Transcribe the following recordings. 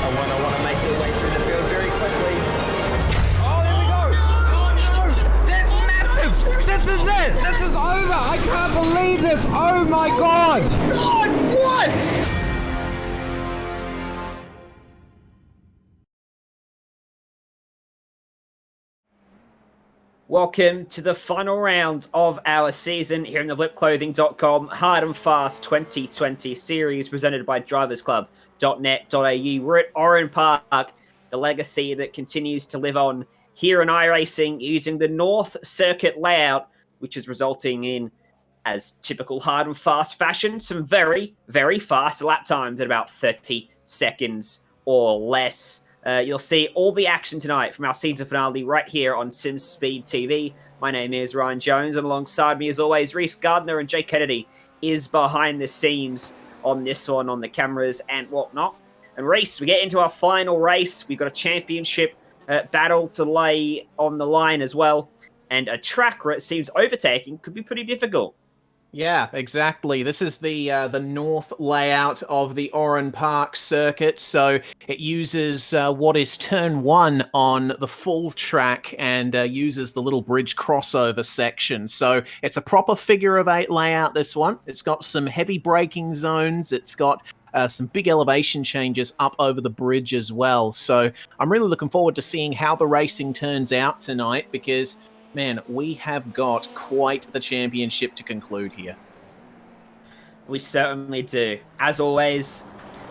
I want to make their way through the field very quickly. Oh, here we go! Oh no! That's massive! This is it! This is over! I can't believe this! Oh my god! God, what? Welcome to the final round of our season here in the blipclothing.com Hard and Fast 2020 series presented by driversclub.net.au. We're at Oran Park, the legacy that continues to live on here in iRacing using the North Circuit layout, which is resulting in, as typical hard and fast fashion, some very, very fast lap times at about 30 seconds or less. You'll see all the action tonight from our season finale right here on SimSpeed TV. My name is Ryan Jones, and alongside me, as always, Reese Gardner and Jay Kennedy is behind the scenes on this one, on the cameras and whatnot. And Reese, we get into our final race. We've got a championship battle to lay on the line as well, and a track where it seems overtaking could be pretty difficult. Yeah, exactly. This is the north layout of the Oran Park circuit. So it uses what is turn one on the full track and uses the little bridge crossover section. So it's a proper figure of eight layout, this one. It's got some heavy braking zones. It's got some big elevation changes up over the bridge as well. So I'm really looking forward to seeing how the racing turns out tonight because, man, we have got quite the championship to conclude here. We certainly do. As always,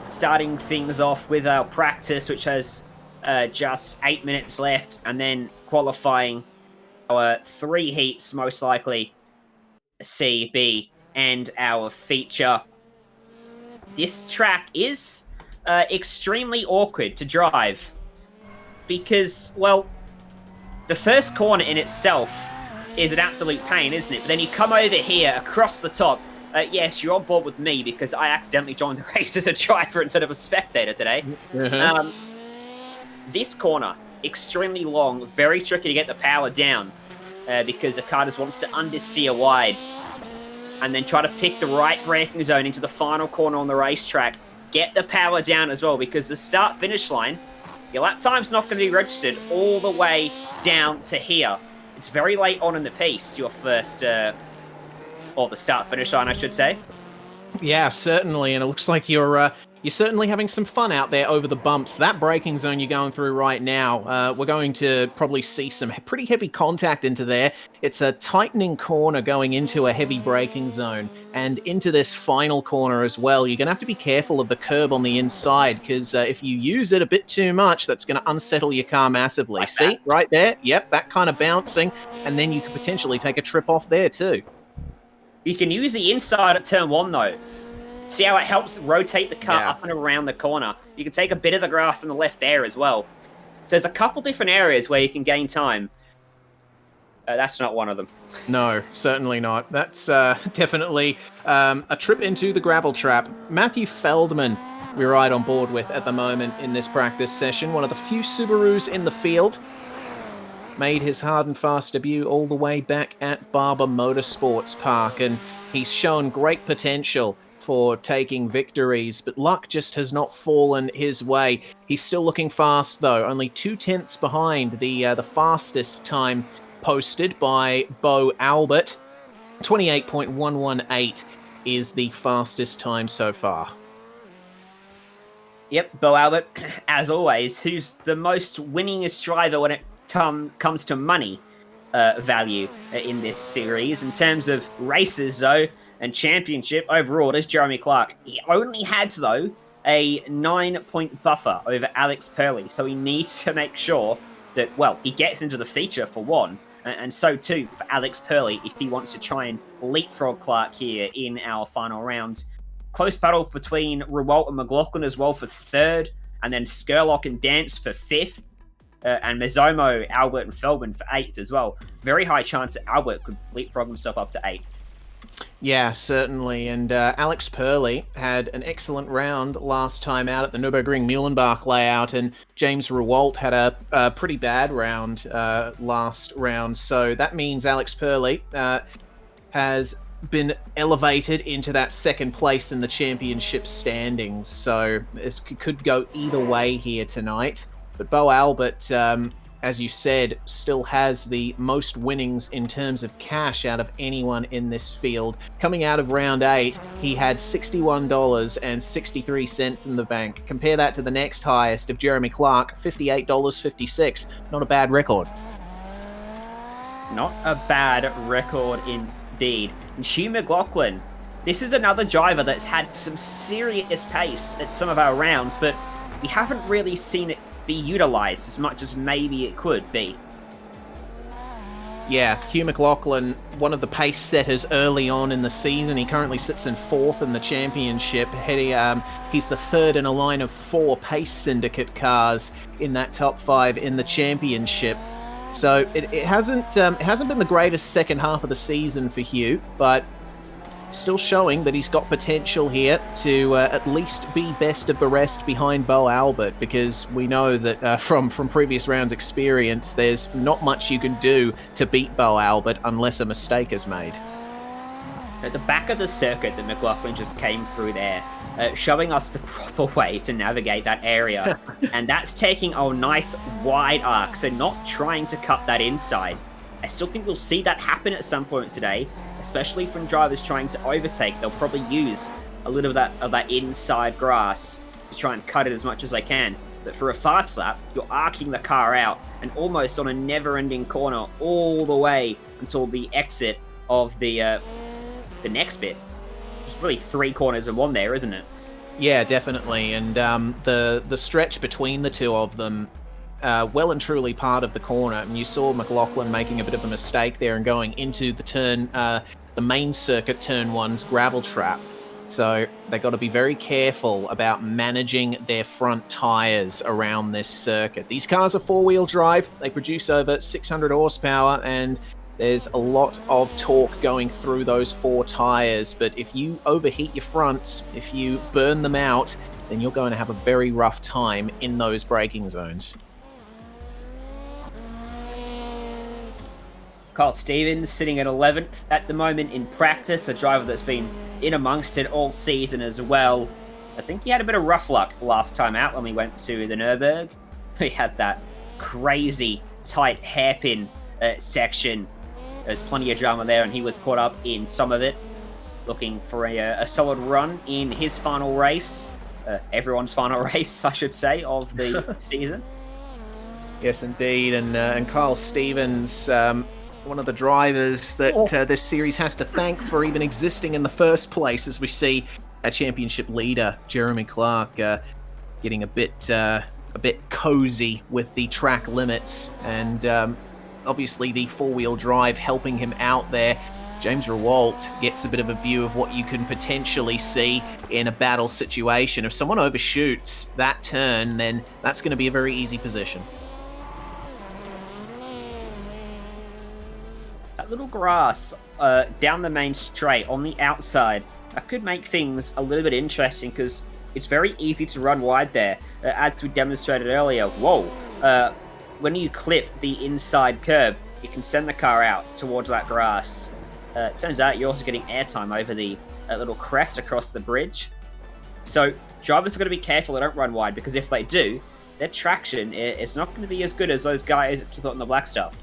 starting things off with our practice, which has just 8 minutes left, and then qualifying our three heats, most likely C, B, and our feature. This track is extremely awkward to drive because, well, the first corner in itself is an absolute pain, isn't it? But then you come over here across the top. Yes, you're on board with me because I accidentally joined the race as a driver instead of a spectator today. This corner, extremely long, very tricky to get the power down because the car just wants to understeer wide and then try to pick the right braking zone into the final corner on the racetrack. Get the power down as well because the start-finish line, your lap time's not going to be registered all the way down to here. It's very late on in the piece, your first, or the start-finish line, I should say. Yeah, certainly, and it looks like you're certainly having some fun out there over the bumps. That braking zone you're going through right now, we're going to probably see some pretty heavy contact into there. It's a tightening corner going into a heavy braking zone, and into this final corner as well. You're going to have to be careful of the curb on the inside, because if you use it a bit too much, that's going to unsettle your car massively. Like see, right there? Yep, that kind of bouncing, and then you could potentially take a trip off there too. You can use the inside at turn one, though. See how it helps rotate the car up and around the corner. You can take a bit of the grass on the left there as well. So there's a couple different areas where you can gain time. That's not one of them. No, certainly not. That's definitely a trip into the gravel trap. Matthew Feldman, we're right on board with at the moment in this practice session. One of the few Subarus in the field. Made his hard and fast debut all the way back at Barber Motorsports Park, and he's shown great potential for taking victories, but luck just has not fallen his way. He's still looking fast, though, only 2/10 behind the fastest time posted by Bo Albert. 28.118 is the fastest time so far. Yep, Bo Albert, as always, who's the most winningest driver when it comes to money value in this series. In terms of races, though, and championship overall, there's Jeremy Clarke. He only has, though, a 9-point buffer over Alex Purley, so he needs to make sure that, well, he gets into the feature for one, and so too for Alex Purley if he wants to try and leapfrog Clarke here in our final round. Close battle between Rewalt and McLaughlin as well for third, and then Skurlock and Dance for fifth. And Mezzomo, Albert, and Feldman for 8th as well. Very high chance that Albert could leapfrog himself up to 8th. Yeah, certainly. And Alex Purley had an excellent round last time out at the Nürburgring Mühlenbach layout, and James Rewalt had a pretty bad round last round. So that means Alex Purley has been elevated into that second place in the championship standings, so this could go either way here tonight. But Bo Albert, as you said, still has the most winnings in terms of cash out of anyone in this field. Coming out of round 8, he had $61.63 in the bank. Compare that to the next highest of Jeremy Clarke, $58.56. Not a bad record. Not a bad record indeed. And HUGH McLaughlin, this is another driver that's had some serious pace at some of our rounds, but we haven't really seen it be utilized as much as maybe it could be. Yeah, HUGH McLaughlin, one of the pace setters early on in the season. He currently sits in 4th in the championship. He's the 3rd in a line of 4 pace syndicate cars in that top 5 in the championship. So it hasn't been the greatest second half of the season for HUGH, but still showing that he's got potential here to at least be best of the rest behind Bo Albert, because we know that from previous rounds' experience, there's not much you can do to beat Bo Albert unless a mistake is made. At the back of the circuit that McLaughlin just came through there, showing us the proper way to navigate that area, and that's taking a nice wide arc, so not trying to cut that inside. I still think we'll see that happen at some point today, especially from drivers trying to overtake. They'll probably use a little of that inside grass to try and cut it as much as they can. But for a fast lap, you're arcing the car out and almost on a never-ending corner all the way until the exit of the next bit. There's really 3 corners in one there, isn't it? Yeah, definitely. And the stretch between the two of them, well and truly part of the corner. And you saw McLaughlin making a bit of a mistake there and going into the turn, the main circuit turn 1's gravel trap. So they got to be very careful about managing their front tires around this circuit. These cars are 4-wheel drive. They produce over 600 horsepower, and there's a lot of torque going through those 4 tires. But if you overheat your fronts, if you burn them out, then you're going to have a very rough time in those braking zones. Kyle Stevens sitting at 11th at the moment in practice, a driver that's been in amongst it all season as well. I think he had a bit of rough luck last time out when we went to the Nürburgring. We had that crazy tight hairpin section. There's plenty of drama there, and he was caught up in some of it, looking for a solid run in his final race. Everyone's final race, I should say, of the season. Yes, indeed. And Kyle Stevens, one of the drivers that this series has to thank for even existing in the first place, as we see a championship leader, Jeremy Clarke, getting a bit cozy with the track limits, and obviously the 4-wheel drive helping him out there. James Rewalt gets a bit of a view of what you can potentially see in a battle situation. If someone overshoots that turn, then that's going to be a very easy position. That little grass down the main straight on the outside, that could make things a little bit interesting, because it's very easy to run wide there. As we demonstrated earlier, when you clip the inside curb, you can send the car out towards that grass. It turns out you're also getting airtime over the little crest across the bridge. So drivers are going to be careful they don't run wide, because if they do, their traction is not going to be as good as those guys that keep it on the black stuff.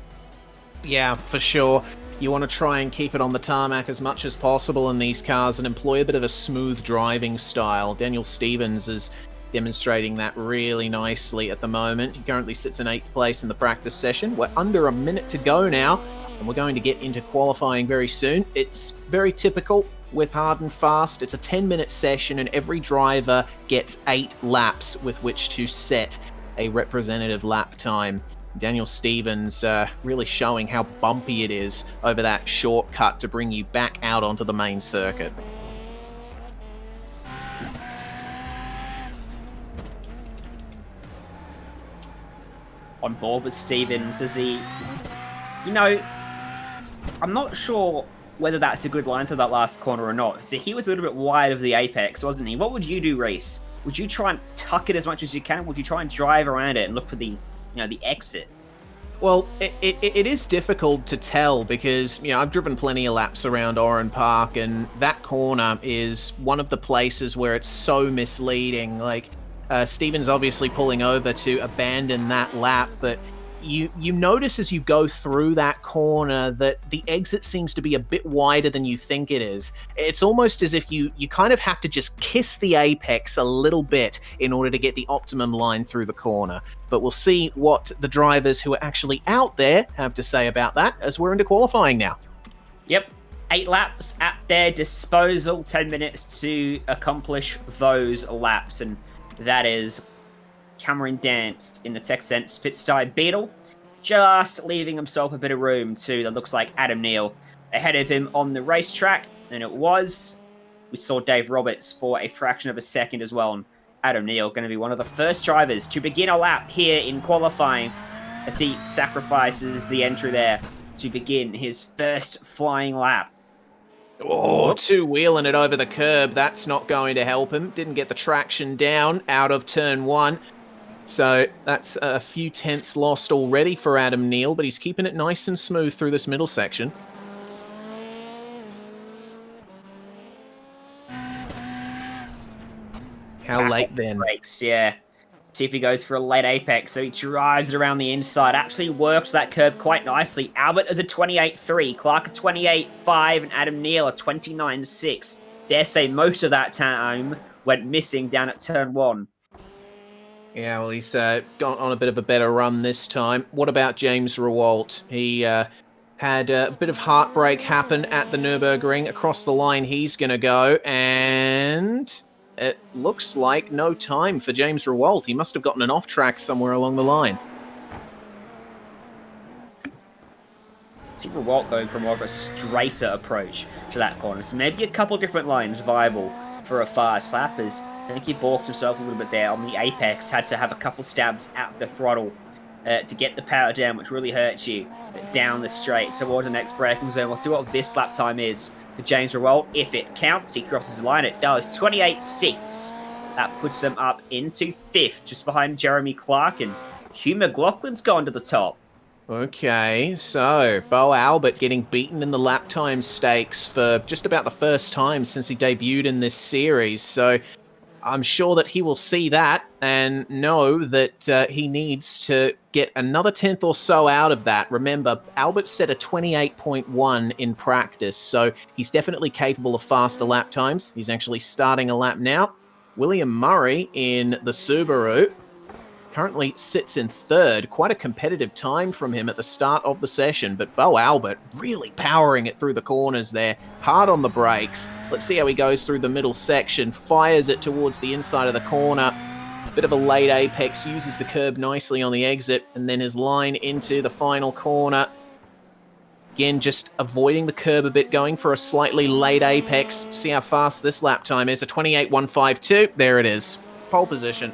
Yeah, for sure. You want to try and keep it on the tarmac as much as possible in these cars and employ a bit of a smooth driving style. Daniel Stevens is demonstrating that really nicely at the moment. He currently sits in 8th place in the practice session. We're under a minute to go now, and we're going to get into qualifying very soon. It's very typical with hard and fast. It's a 10-minute session, and every driver gets 8 laps with which to set a representative lap time. Daniel Stevens really showing how bumpy it is over that shortcut to bring you back out onto the main circuit. On board with Stevens, as he... You know, I'm not sure whether that's a good line through that last corner or not. So he was a little bit wide of the apex, wasn't he? What would you do, Reese? Would you try and tuck it as much as you can? Would you try and drive around it and look for the exit? Well, it is difficult to tell because, I've driven plenty of laps around Oran Park, and that corner is one of the places where it's so misleading. Like, Steven's obviously pulling over to abandon that lap, but you notice as you go through that corner that the exit seems to be a bit wider than you think it is. It's almost as if you kind of have to just kiss the apex a little bit in order to get the optimum line through the corner. But we'll see what the drivers who are actually out there have to say about that as we're into qualifying now. Yep. 8 laps at their disposal, 10 minutes to accomplish those laps, and that is Cameron Dance in the Tech Sense Pitstye Beetle, just leaving himself a bit of room to, that looks like, Adam Neal ahead of him on the racetrack, and we saw Dave Roberts for a fraction of a second as well, and Adam Neal going to be one of the first drivers to begin a lap here in qualifying as he sacrifices the entry there to begin his first flying lap. Oh, two-wheeling it over the curb. That's not going to help him. Didn't get the traction down out of turn 1. So that's a few tenths lost already for Adam Neal, but he's keeping it nice and smooth through this middle section. How late then? Brakes, yeah. See if he goes for a late apex. So he drives it around the inside. Actually works that curb quite nicely. Albert is a 28.3, Clarke a 28.5, and Adam Neal a 29.6. Dare say most of that time went missing down at turn 1. Yeah, well, he's gone on a bit of a better run this time. What about James Rewalt? He had a bit of heartbreak happen at the Nürburgring. Across the line he's going to go, and it looks like no time for James Rewalt. He must have gotten an off-track somewhere along the line. See Rewalt going for more of a straighter approach to that corner. So maybe a couple different lines viable for a fast lap, as I think he balked himself a little bit there on the apex, had to have a couple stabs at the throttle to get the power down, which really hurts you down the straight towards the next braking zone. We'll see what this lap time is for James Rewalt. If it counts, he crosses the line. It does. 28.6. That puts him up into 5th, just behind Jeremy Clarke, and HUGH McLaughlin's gone to the top. Okay, so Bo Albert getting beaten in the lap time stakes for just about the first time since he debuted in this series. So I'm sure that he will see that and know that he needs to get another 10th or so out of that. Remember, Albert set a 28.1 in practice, so he's definitely capable of faster lap times. He's actually starting a lap now. William Murray in the Subaru currently sits in 3rd. Quite a competitive time from him at the start of the session, but Bo Albert really powering it through the corners there, hard on the brakes. Let's see how he goes through the middle section, fires it towards the inside of the corner. Bit of a late apex, uses the curb nicely on the exit, and then his line into the final corner. Again, just avoiding the curb a bit, going for a slightly late apex. See how fast this lap time is, a 28.152. There it is, pole position.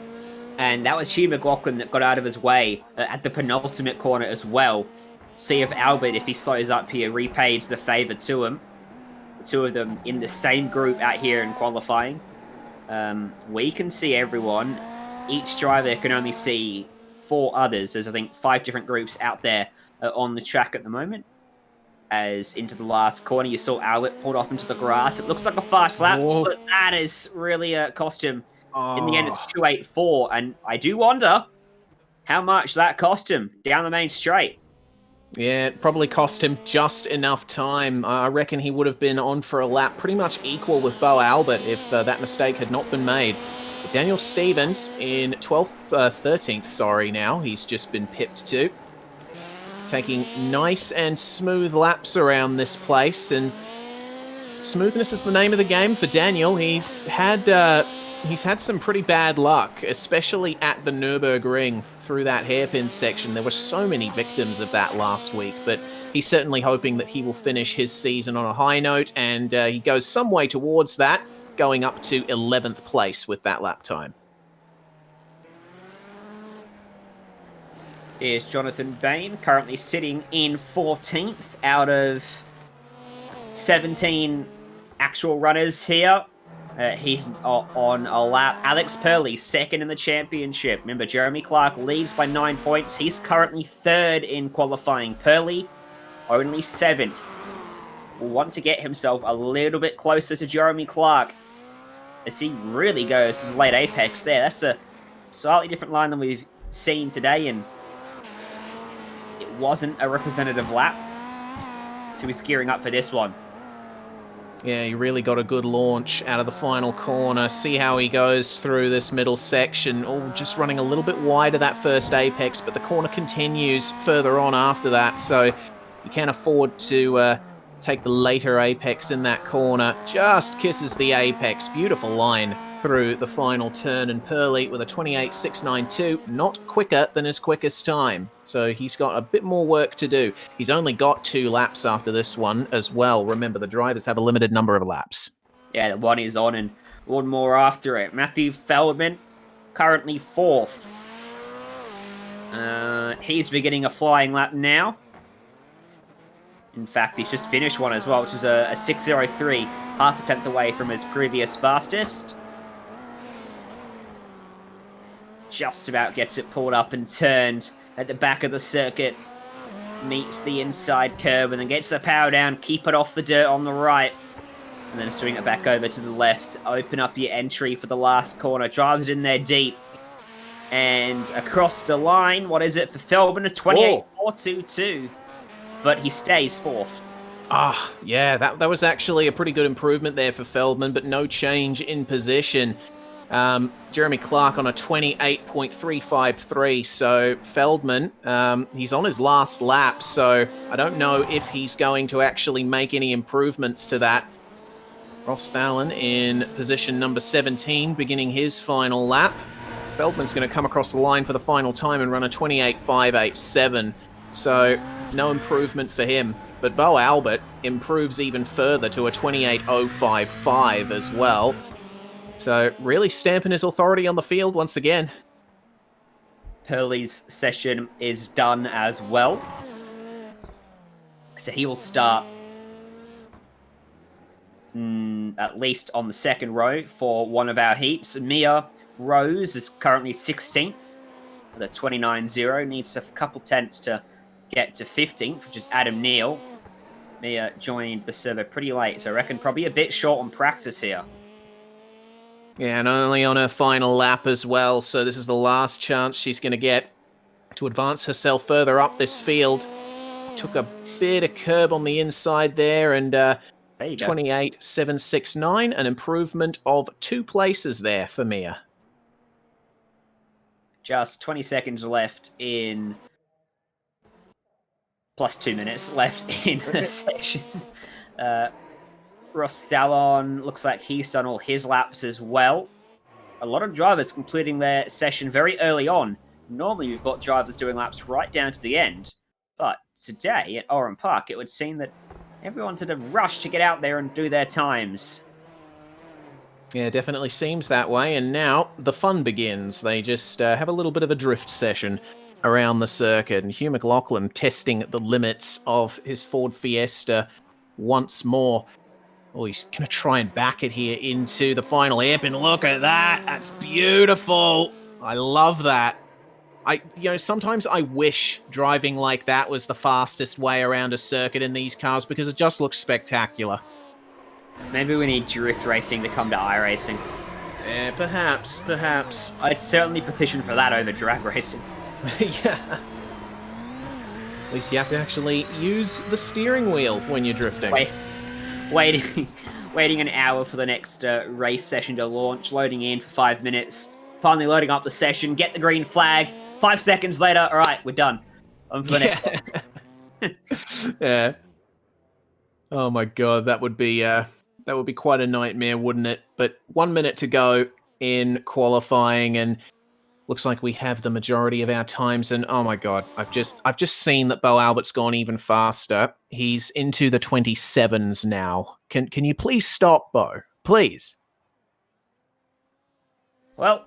And that was HUGH McLaughlin that got out of his way at the penultimate corner as well. See if Albert, if he slows up here, repays the favour to him. The two of them in the same group out here in qualifying. We can see everyone. Each driver can only see 4 others. There's, I think, 5 different groups out there on the track at the moment. As into the last corner, you saw Albert pulled off into the grass. It looks like a fast lap, but that is really cost him. In the end, it's 2.84, and I do wonder how much that cost him down the main straight. Yeah, it probably cost him just enough time. I reckon he would have been on for a lap pretty much equal with Bo Albert if that mistake had not been made. But Daniel Stevens in 13th now. He's just been pipped to. Taking nice and smooth laps around this place, and smoothness is the name of the game for Daniel. He's had some pretty bad luck, especially at the Nürburgring through that hairpin section. There were so many victims of that last week, but he's certainly hoping that he will finish his season on a high note, and he goes some way towards that, going up to 11th place with that lap time. Here's Jonathan Bain, currently sitting in 14th out of 17 actual runners here. He's on a lap. Alex Purley, second in the championship. Remember, Jeremy Clarke leads by 9 points. He's currently third in qualifying. Purley, only 7th. Will want to get himself a little bit closer to Jeremy Clarke as he really goes to the late apex there. That's a slightly different line than we've seen today, and it wasn't a representative lap. So he's gearing up for this one. Yeah, he really got a good launch out of the final corner. See how he goes through this middle section. Oh, just running a little bit wide of that first apex, but the corner continues further on after that, so you can't afford to take the later apex in that corner. Just kisses the apex. Beautiful line through the final turn, and Purley with a 28.692, not quicker than his quickest time. So he's got a bit more work to do. He's only got 2 laps after this one as well. Remember, the drivers have a limited number of laps. Yeah, the one is on and one more after it. Matthew Feldman, currently 4th. He's beginning a flying lap now. In fact, he's just finished one as well, which is a 6.03, half a tenth away from his previous fastest. Just about gets it pulled up and turned at the back of the circuit. Meets the inside curb and then gets the power down, keep it off the dirt on the right. And then swing it back over to the left. Open up your entry for the last corner. Drives it in there deep. And across the line, what is it for Feldman? A 28.422. But he stays 4th. Ah, yeah, that was actually a pretty good improvement there for Feldman, but no change in position. Jeremy Clarke on a 28.353, so Feldman, he's on his last lap, so I don't know if he's going to actually make any improvements to that. Ross Thalen in position number 17, beginning his final lap. Feldman's going to come across the line for the final time and run a 28.587, so no improvement for him. But Bo Albert improves even further to a 28.055 as well. So really stamping his authority on the field once again. Purley's session is done as well. So he will start at least on the second row for one of our heats. Mia Rose is currently 16th with a 29.0. Needs a couple tenths to get to 15th, which is Adam Neal. Mia joined the server pretty late, so I reckon probably a bit short on practice here. Yeah, and only on her final lap as well, so this is the last chance she's going to get to advance herself further up this field. Took a bit of curb on the inside there, and 28.769, an improvement of 2 places there for Mia. Just 20 seconds left in... plus 2 minutes left in the section. Ross Stallon looks like he's done all his laps as well. A lot of drivers completing their session very early on. Normally we've got drivers doing laps right down to the end. But today at Oran Park, it would seem that everyone did a rush to get out there and do their times. Yeah, it definitely seems that way. And now the fun begins. They just have a little bit of a drift session around the circuit. And Hugh McLaughlin testing the limits of his Ford Fiesta once more. Oh, he's going to try and back it here into the final hairpin. Look at that. That's beautiful. I love that. Sometimes I wish driving like that was the fastest way around a circuit in these cars because it just looks spectacular. Maybe we need drift racing to come to iRacing. Yeah, perhaps. I'd certainly petition for that over drag racing. Yeah. At least you have to actually use the steering wheel when you're drifting. Waiting an hour for the next race session to launch, loading in for 5 minutes, finally loading up the session, get the green flag, 5 seconds later, all right, we're done. On for the next one. Yeah. Oh my god, that would be quite a nightmare, wouldn't it? But 1 minute to go in qualifying, and looks like we have the majority of our times. And oh my god, I've just seen that Bo Albert's gone even faster. He's into the 27s now. Can you please stop, Bo? Please. Well,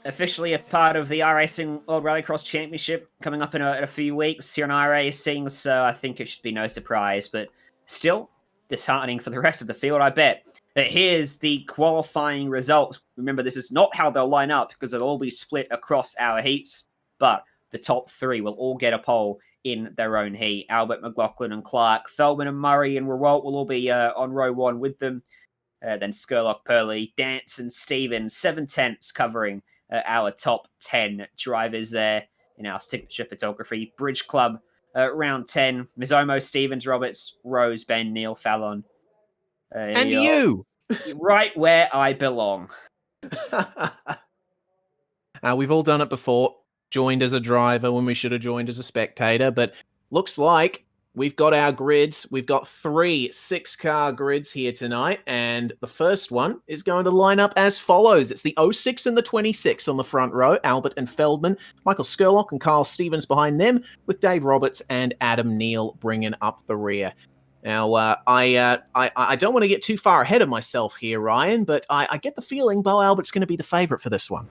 officially a part of the iRacing World Rallycross Championship coming up in a few weeks here on iRacing, so I think it should be no surprise, but still disheartening for the rest of the field, I bet. Here's the qualifying results. Remember, this is not how they'll line up because it'll all be split across our heats, but the top 3 will all get a pole in their own heat. Albert, McLaughlin, and Clarke. Feldman and Murray and Rewalt will all be on row 1 with them. Then Skurlock, Purley, Dance, and Stevens, 7/10 covering our top 10 drivers there in our signature photography. Bridge Club, round 10. Mizomo, Stevens, Roberts, Rose, Ben, Neil, Fallon. And you! Right where I belong. We've all done it before. Joined as a driver when we should have joined as a spectator, but looks like we've got our grids. We've got 3 6-car grids here tonight, and the first one is going to line up as follows. It's the 06 and the 26 on the front row, Albert and Feldman, Michael Skurlock and Carl Stevens behind them, with Dave Roberts and Adam Neal bringing up the rear. Now, I don't want to get too far ahead of myself here, Ryan, but I get the feeling Bo Albert's going to be the favourite for this one.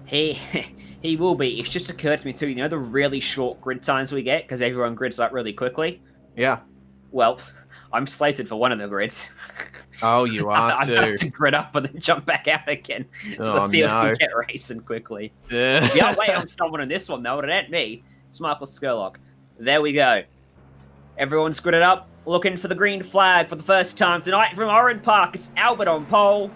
He will be. It's just occurred to me too, the really short grid times we get, because everyone grids up really quickly? Yeah. Well, I'm slated for one of the grids. Oh, you are I too. have to grid up and then jump back out again to the field and get racing quickly. Yeah, wait on someone in this one, though. It ain't me. It's Michael Skurlock. There we go. Everyone's gridded up, looking for the green flag for the first time tonight from Oran Park. It's Albert on pole.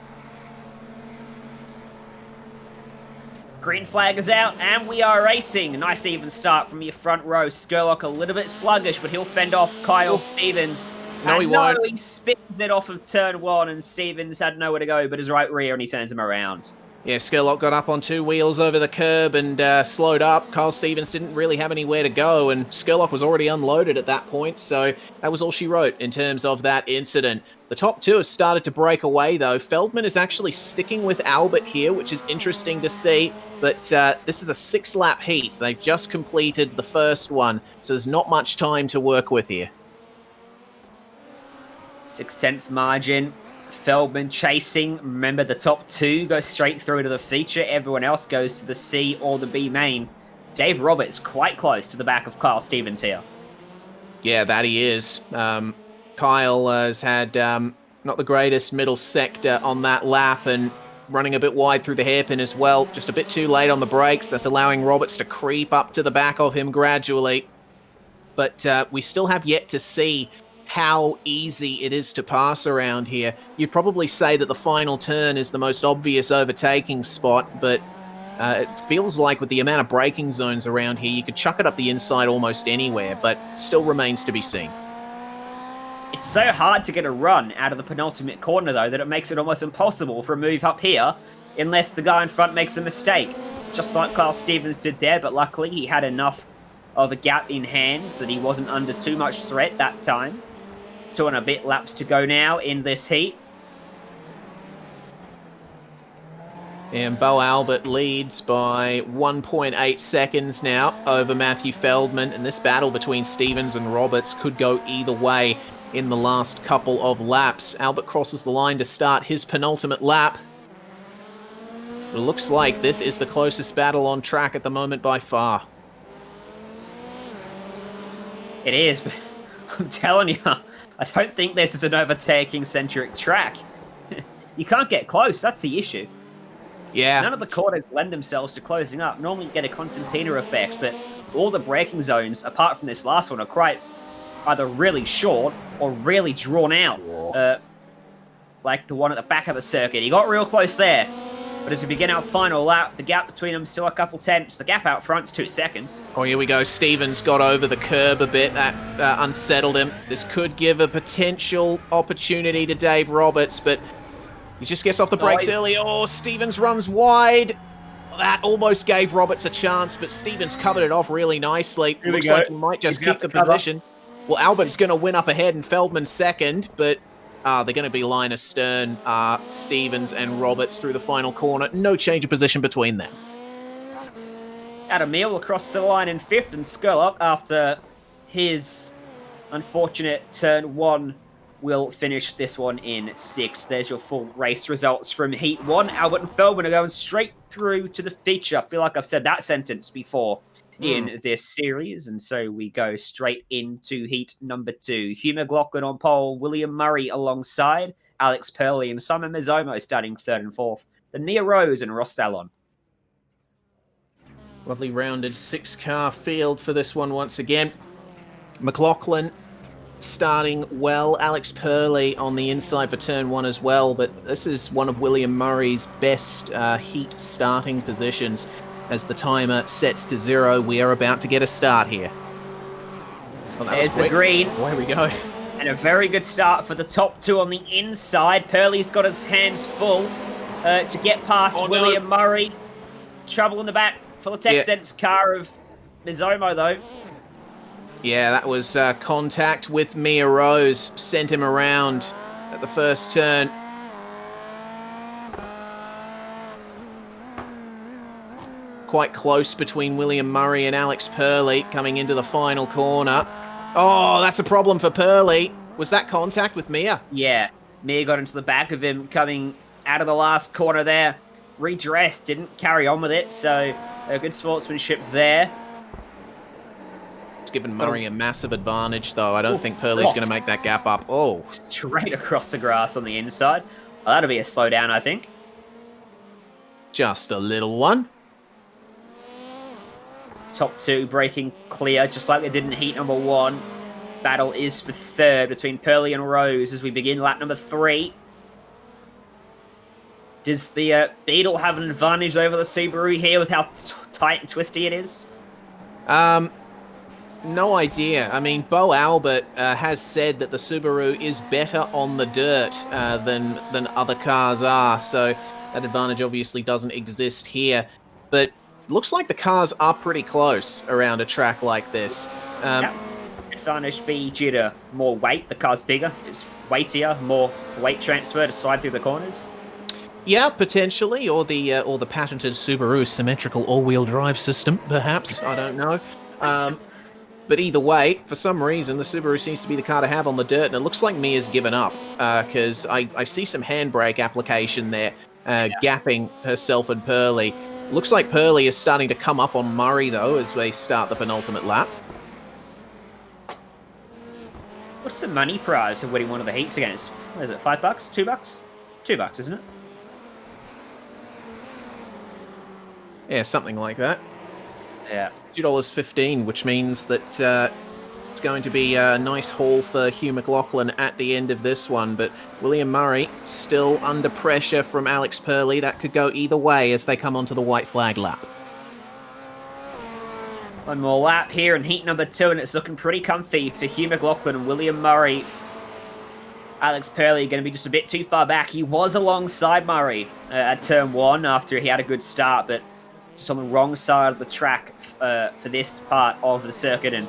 Green flag is out, and we are racing. A nice even start from your front row. Skurlock a little bit sluggish, but he'll fend off Kyle Stevens. No, he won't. He spins it off of turn 1, and Stevens had nowhere to go but his right rear, and he turns him around. Yeah, Skurlock got up on 2 wheels over the curb and slowed up. Kyle Stevens didn't really have anywhere to go, and Skurlock was already unloaded at that point, so that was all she wrote in terms of that incident. The top 2 have started to break away, though. Feldman is actually sticking with Albert here, which is interesting to see, but this is a 6-lap heat. They've just completed the first one, so there's not much time to work with here. 6/10 margin. Feldman chasing. Remember, the top 2 go straight through to the feature. Everyone else goes to the C or the B main. Dave Roberts quite close to the back of Kyle Stevens here. Yeah, that he is. Kyle has had not the greatest middle sector on that lap and running a bit wide through the hairpin as well. Just a bit too late on the brakes. That's allowing Roberts to creep up to the back of him gradually. But we still have yet to see how easy it is to pass around here. You'd probably say that the final turn is the most obvious overtaking spot, but it feels like with the amount of braking zones around here, you could chuck it up the inside almost anywhere, but still remains to be seen. It's so hard to get a run out of the penultimate corner, though, that it makes it almost impossible for a move up here unless the guy in front makes a mistake. Just like Kyle Stevens did there, but luckily he had enough of a gap in hand that he wasn't under too much threat that time. 2 and a bit laps to go now in this heat. And Bo Albert leads by 1.8 seconds now over Matthew Feldman, and this battle between Stevens and Roberts could go either way in the last couple of laps. Albert crosses the line to start his penultimate lap. It looks like this is the closest battle on track at the moment by far. It is, but I'm telling you, I don't think this is an overtaking-centric track. You can't get close, that's the issue. Yeah. None of the corners lend themselves to closing up. Normally you get a Constantina effect, but all the braking zones, apart from this last one, are quite either really short or really drawn out. Like the one at the back of the circuit. He got real close there. But as we begin our final lap, the gap between them is still a couple tenths. The gap out front's 2 seconds. Oh, here we go. Stevens got over the curb a bit. That unsettled him. This could give a potential opportunity to Dave Roberts, but he just gets off the brakes early. Oh, Stevens runs wide. That almost gave Roberts a chance, but Stevens covered it off really nicely. Looks like he might just keep the position. Well, Albert's going to win up ahead and Feldman second, but they're going to be line astern, Stevens and Roberts through the final corner. No change of position between them. Adam Neal across the line in 5th, and Skurlock, after his unfortunate turn 1, will finish this one in 6th. There's your full race results from Heat 1. Albert and Feldman are going straight through to the feature. I feel like I've said that sentence before in this series, and so we go straight into Heat number 2. Hugh McLaughlin on pole, William Murray alongside, Alex Purley and Simon Mizomo starting 3rd and 4th. Then Mia Rose and Ross Dallon. Lovely rounded 6-car field for this one once again. McLaughlin starting well. Alex Purley on the inside for turn 1 as well, but this is one of William Murray's best heat starting positions. As the timer sets to 0, we are about to get a start here. Well, there's the green. Away we go. And a very good start for the top 2 on the inside. Purley's got his hands full to get past William Murray. Trouble in the back for the Tech Sense car of Mizomo, though. Yeah, that was contact with Mia Rose. Sent him around at the first turn. Quite close between William Murray and Alex Purley coming into the final corner. Oh, that's a problem for Purley. Was that contact with Mia? Yeah, Mia got into the back of him coming out of the last corner there. Redressed, didn't carry on with it, so good sportsmanship there. It's given Murray a massive advantage, though. I don't think Purley's going to make that gap up. Oh. Straight across the grass on the inside. Well, that'll be a slowdown, I think. Just a little one. Top 2 breaking clear, just like they did in heat number 1. Battle is for 3rd between Purley and Rose as we begin lap number 3. Does the Beetle have an advantage over the Subaru here with how tight and twisty it is? No idea. I mean, Bo Albert has said that the Subaru is better on the dirt than other cars are, so that advantage obviously doesn't exist here. But looks like the cars are pretty close around a track like this. Advantage be due to more weight. The car's bigger, it's weightier, more weight transfer to slide through the corners. Yeah, potentially, or the patented Subaru symmetrical all-wheel drive system, perhaps. I don't know. But either way, for some reason, the Subaru seems to be the car to have on the dirt, and it looks like Mia's given up because I see some handbrake application there, gapping herself and Purley. Looks like Purley is starting to come up on Murray, though, as they start the penultimate lap. What's the money prize of winning one of the heats against? What is it, $5? $2? $2, isn't it? Yeah, something like that. Yeah. $2.15, which means that it's going to be a nice haul for Hugh McLaughlin at the end of this one. But William Murray still under pressure from Alex Purley. That could go either way as they come onto the white flag lap. One more lap here in heat number 2, and it's looking pretty comfy for Hugh McLaughlin and William Murray. Alex Purley going to be just a bit too far back. He was alongside Murray at turn 1 after he had a good start, but just on the wrong side of the track for this part of the circuit, and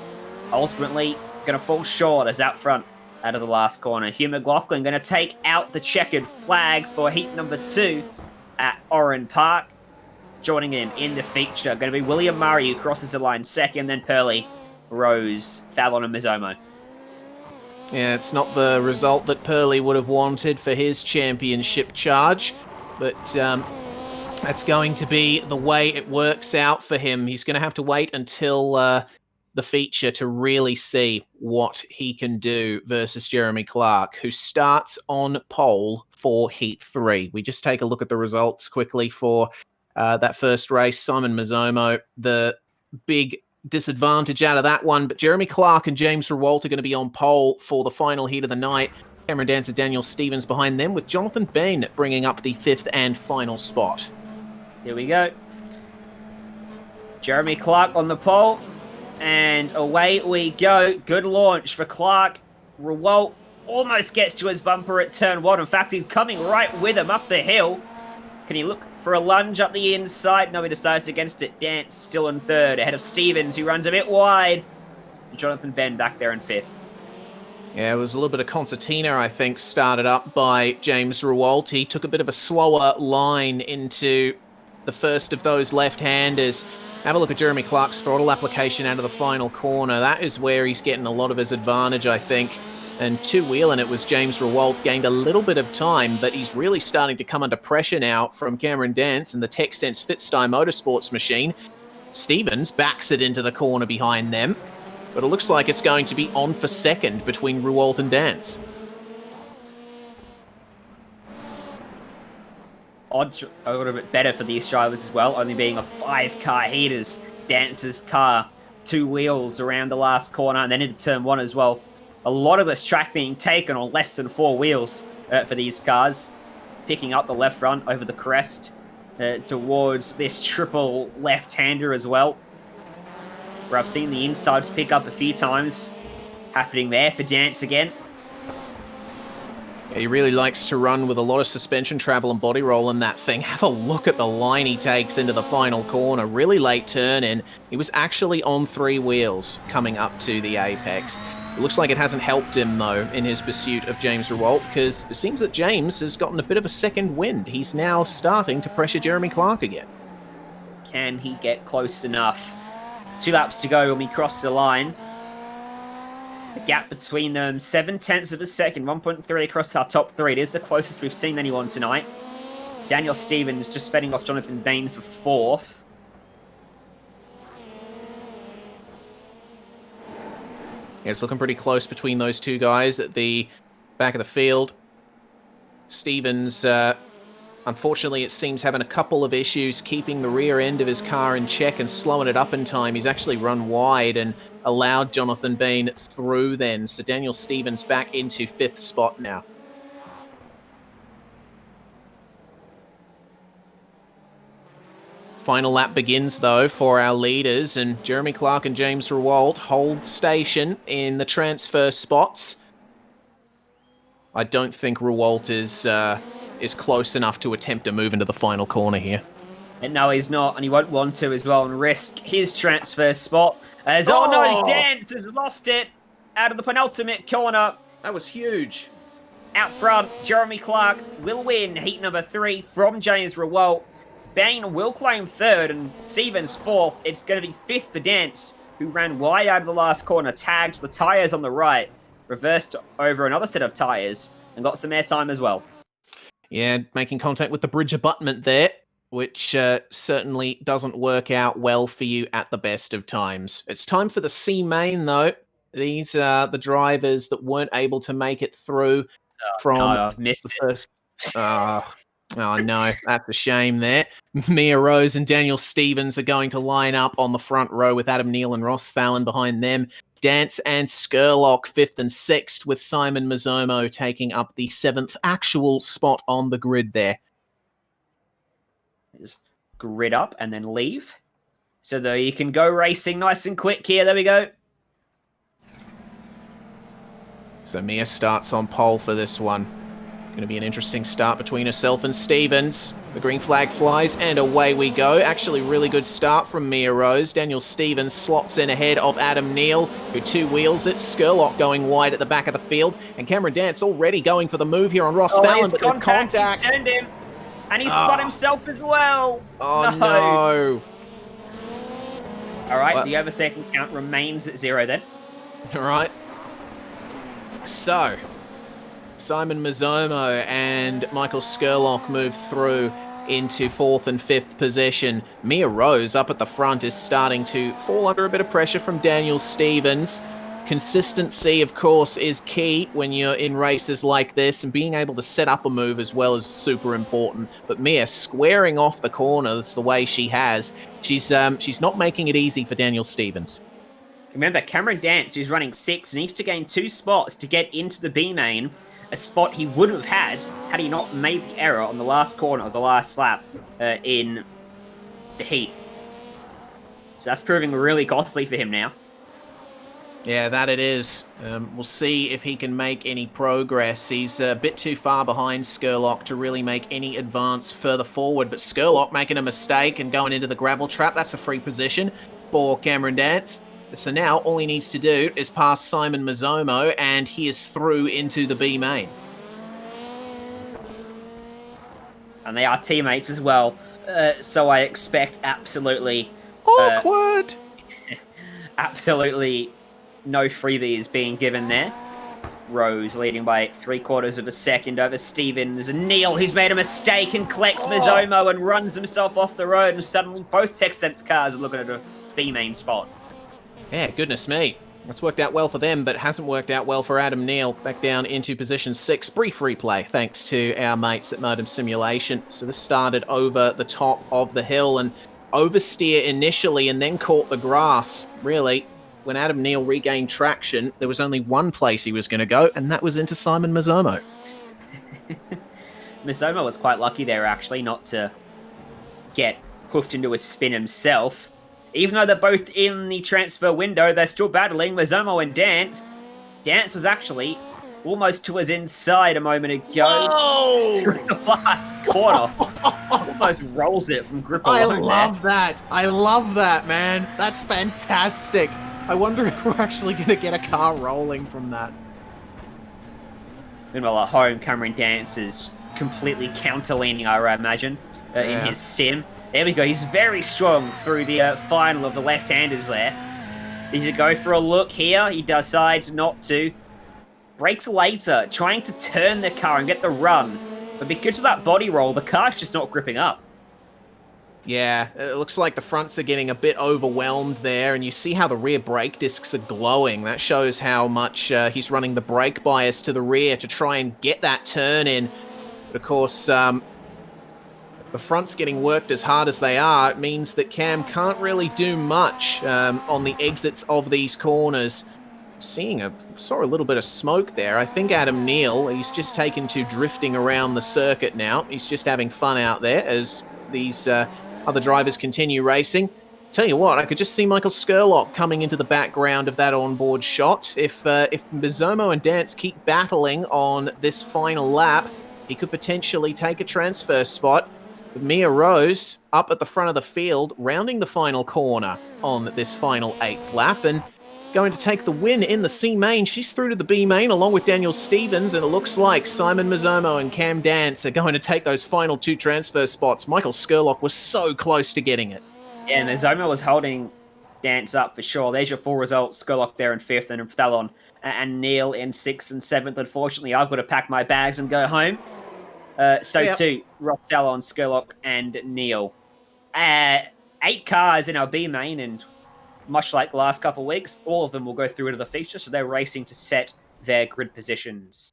ultimately going to fall short as out front out of the last corner. Hugh McLaughlin going to take out the checkered flag for heat number 2 at Oran Park. Joining him in the feature, going to be William Murray, who crosses the line 2nd, then Purley, Rose, Fallon and Mizomo. Yeah, it's not the result that Purley would have wanted for his championship charge, but that's going to be the way it works out for him. He's going to have to wait until the feature to really see what he can do versus Jeremy Clarke, who starts on pole for Heat 3. We just take a look at the results quickly for that first race. Simon Mizomo, the big disadvantage out of that one, but Jeremy Clarke and James Rewalt are going to be on pole for the final heat of the night. Cameron Dancer, Daniel Stevens behind them, with Jonathan Ben bringing up the 5th and final spot. Here we go. Jeremy Clarke on the pole, and away we go. Good launch for Clarke. Rewalt almost gets to his bumper at turn 1. In fact, he's coming right with him up the hill. Can he look for a lunge up the inside? No, he decides against it. Dance still in 3rd, ahead of Stevens, who runs a bit wide. Jonathan Ben back there in 5th. Yeah, it was a little bit of concertina, I think, started up by James Rewalt. He took a bit of a slower line into the first of those left-handers. Have a look at Jeremy Clarke's throttle application out of the final corner. That is where he's getting a lot of his advantage, I think. And two-wheeling it was James Rewalt, gained a little bit of time, but he's really starting to come under pressure now from Cameron Dance and the TechSense Fitstyle Motorsports machine. Stevens backs it into the corner behind them, but it looks like it's going to be on for 2nd between Rewalt and Dance. odds are a little bit better for these drivers as well, only being a 5-car heaters. Dancer's car, 2 wheels around the last corner, and then into turn 1 as well. A lot of this track being taken on less than 4 wheels for these cars. Picking up the left front over the crest towards this triple left-hander as well, where I've seen the insides pick up a few times. Happening there for Dance again. Yeah, he really likes to run with a lot of suspension travel and body roll in that thing. Have a look at the line he takes into the final corner. Really late turn in. He was actually on 3 wheels coming up to the apex. It looks like it hasn't helped him, though, in his pursuit of James Rewalt, because it seems that James has gotten a bit of a second wind. He's now starting to pressure Jeremy Clarke again. Can he get close enough? 2 laps to go when we cross the line. The gap between them, 0.7 of a second, 1.3 across our top 3. It is the closest we've seen anyone tonight. Daniel Stevens just fending off Jonathan Bain for 4th. Yeah, it's looking pretty close between those 2 guys at the back of the field. Stevens, unfortunately, it seems having a couple of issues keeping the rear end of his car in check and slowing it up in time. He's actually run wide and allowed Jonathan Bain through then. So Daniel Stevens back into 5th spot now. Final lap begins, though, for our leaders, and Jeremy Clarke and James Rewalt hold station in the transfer spots. I don't think Rewalt is close enough to attempt to move into the final corner here. And no, he's not, and he won't want to as well, and risk his transfer spot. As no, Dance has lost it out of the penultimate corner. That was huge. Out front, Jeremy Clarke will win heat number 3 from James Rewalt. Bain will claim 3rd and Stevens 4th. It's going to be 5th for Dance, who ran wide out of the last corner, tagged the tyres on the right, reversed over another set of tyres, and got some airtime as well. Yeah, making contact with the bridge abutment there, which certainly doesn't work out well for you at the best of times. It's time for the C main, though. These are the drivers that weren't able to make it through from I've missed the first... Oh, no, that's a shame there. Mia Rose and Daniel Stevens are going to line up on the front row with Adam Neal and Ross Thalen behind them. Dance and Skurlock 5th and 6th, with Simon Mazzomo taking up the 7th actual spot on the grid there. Just grid up and then leave. So that you can go racing nice and quick here. There we go. So Mia starts on pole for this one. Going to be an interesting start between herself and Stevens. The green flag flies, and away we go. Actually, really good start from Mia Rose. Daniel Stevens slots in ahead of Adam Neal, who 2 wheels it. Skurlock going wide at the back of the field, and Cameron Dance already going for the move here on Ross Thalen, but the contact. He's turned him, and he spun himself as well. Oh, no. All right, the over second count remains at 0 then. All right. So... Simon Mazzomo and Michael Skurlock move through into 4th and 5th position. Mia Rose up at the front is starting to fall under a bit of pressure from Daniel Stevens. Consistency, of course, is key when you're in races like this, and being able to set up a move as well is super important. But Mia squaring off the corners the way she has, she's not making it easy for Daniel Stevens. Remember, Cameron Dance, who's running 6, needs to gain 2 spots to get into the B main. A spot he would have had he not made the error on the last corner of the last lap in the heat. So that's proving really costly for him now. Yeah, that it is. We'll see if he can make any progress. He's a bit too far behind Skurlock to really make any advance further forward, but Skurlock making a mistake and going into the gravel trap. That's a free position for Cameron Dance. So now all he needs to do is pass Simon Mazzomo, and he is through into the B main. And they are teammates as well, so I expect absolutely... Awkward! Absolutely no freebies being given there. Rose leading by 3/4 of a second over Stevens. And Neal, who's made a mistake and collects Mazzomo and runs himself off the road, and suddenly both TechSense cars are looking at a B main spot. Yeah, goodness me. It's worked out well for them, but hasn't worked out well for Adam Neal. Back down into position 6. Brief replay, thanks to our mates at Modem Simulation. So this started over the top of the hill and oversteer initially and then caught the grass. Really, when Adam Neal regained traction, there was only one place he was going to go, and that was into Simon Mizomo. Mizomo was quite lucky there, actually, not to get hoofed into a spin himself. Even though they're both in the transfer window, they're still battling, Mizomo and Dance. Dance was actually almost to his inside a moment ago. Whoa! Through the last quarter. Almost rolls it from grip alone. I love that. I love that, man. That's fantastic. I wonder if we're actually going to get a car rolling from that. Meanwhile, at home, Cameron Dance is completely counterleaning, I imagine, in his sim. There we go. He's very strong through the final of the left-handers there. He's to go for a look here. He decides not to. Brakes later, trying to turn the car and get the run. But because of that body roll, the car's just not gripping up. Yeah, it looks like the fronts are getting a bit overwhelmed there, and you see how the rear brake discs are glowing. That shows how much he's running the brake bias to the rear to try and get that turn in. But of course, the front's getting worked as hard as they are. It means that Cam can't really do much on the exits of these corners. Saw a little bit of smoke there. I think Adam Neal, he's just taken to drifting around the circuit now. He's just having fun out there as these other drivers continue racing. Tell you what, I could just see Michael Scurlock coming into the background of that onboard shot. If Mizomo and Dance keep battling on this final lap, he could potentially take a transfer spot. Mia Rose up at the front of the field, rounding the final corner on this final 8th lap and going to take the win in the C main. She's through to the B main along with Daniel Stevens, and it looks like Simon Mizomo and Cam Dance are going to take those final 2 transfer spots. Michael Scurlock was so close to getting it. Yeah, Mizomo was holding Dance up for sure. There's your 4 results. Scurlock there in 5th and Thalon and Neal in 6th and 7th. Unfortunately, I've got to pack my bags and go home. Too, Rossellon, Scurlock, and Neal. 8 cars in our B main, and much like the last couple of weeks, all of them will go through into the feature, so they're racing to set their grid positions.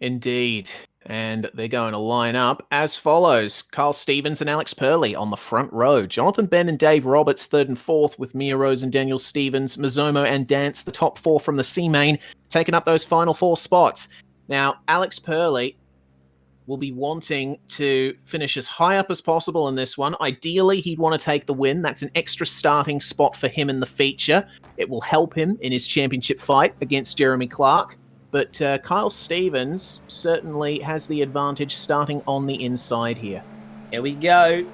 Indeed. And they're going to line up as follows. Kyle Stevens and Alex Purley on the front row. Jonathan Ben and Dave Roberts 3rd and 4th, with Mia Rose and Daniel Stevens. Mizomo and Dance, the top 4 from the C main, taking up those final 4 spots. Now, Alex Purley will be wanting to finish as high up as possible in this one. Ideally, he'd want to take the win. That's an extra starting spot for him in the feature. It will help him in his championship fight against Jeremy Clarke. But Kyle Stevens certainly has the advantage starting on the inside here. Here we go.